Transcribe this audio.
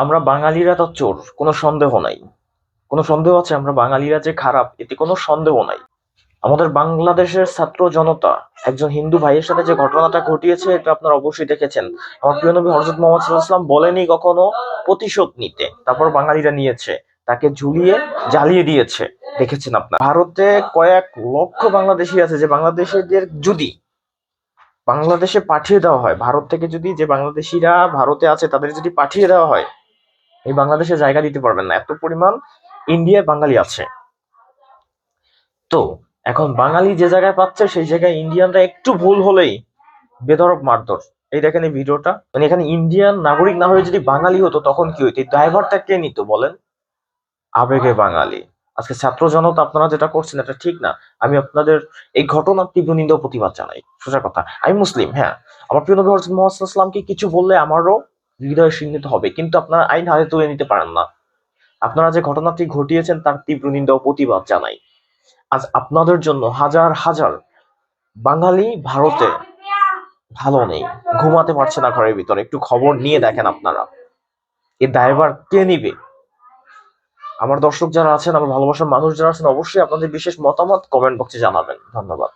আমরা বাঙালিরা তো চোর, কোনো সন্দেহ নাই। কোনো সন্দেহ আছে আমরা বাঙালিরা যে খারাপ, এতে কোনো সন্দেহ নাই। আমাদের বাংলাদেশের ছাত্র জনতা একজন হিন্দু ভাইয়ের সাথে যে ঘটনাটা ঘটিয়েছে, এটা আপনারা অবশ্যই দেখেছেন। আমার প্রিয় নবী হযরত মুহাম্মদ সাল্লাল্লাহু আলাইহি ওয়াসাল্লাম বলেনি কখনো প্রতিশোধ নিতে, তারপর বাঙালিরা নিয়েছে, তাকে ঝুলিয়ে জ্বালিয়ে দিয়েছে। দেখেছেন আপনার ভারতে কয়েক লক্ষ বাংলাদেশি আছে, যে বাংলাদেশিদের যদি বাংলাদেশে পাঠিয়ে দেওয়া হয়, ভারত থেকে যদি যে বাংলাদেশিরা ভারতে আছে তাদের যদি পাঠিয়ে দেওয়া হয়, এই বাংলাদেশে জায়গা দিতে পারবেন না, এত পরিমাণ ইন্ডিয়ায় বাঙালি আছে। তো এখন বাঙালি যে জায়গায় পাচ্ছে সেই জায়গায় ইন্ডিয়ানরা একটু ভুল হলেই বেধড়ক মারধর। এই দেখেন এই ভিডিওটা, মানে এখানে ইন্ডিয়ান নাগরিক না হয়ে যদি বাঙালি হতো তখন কি হইতো? এই ড্রাইভারটা কে নিত বলেন? আবেগে বাঙালি। আজকে ছাত্র জনতা আপনারা যেটা করছেন এটা ঠিক না। আমি আপনাদের এই ঘটনার তীব্র নিন্দা ও প্রতিবাদ জানাই। সোজা কথা, আমি মুসলিম, হ্যাঁ, আমার প্রিয় নবী হযরত মুহাম্মদ সাল্লাল্লাহু আলাইহি ওয়াসাল্লামকে কিছু বললে আমারও হৃদয় শিহরিত হবে, কিন্তু আপনারা আইন হাতে তুলে নিতে পারেন না। আপনারা যে ঘটনাটি ঘটিয়েছেন তার তীব্র নিন্দা ও প্রতিবাদ জানাই। আজ আপনাদের জন্য হাজার হাজার বাঙালি ভারতে ভালো নেই, ঘুমাতে পারছে না ঘরের ভিতরে। একটু খবর নিয়ে দেখেন আপনারা, এর দায়ভার কে নিবে? আমার দর্শক যারা আছেন, আমার ভালোবাসার মানুষ যারা আছেন, অবশ্যই আপনাদের বিশেষ মতামত কমেন্ট বক্সে জানাবেন। ধন্যবাদ।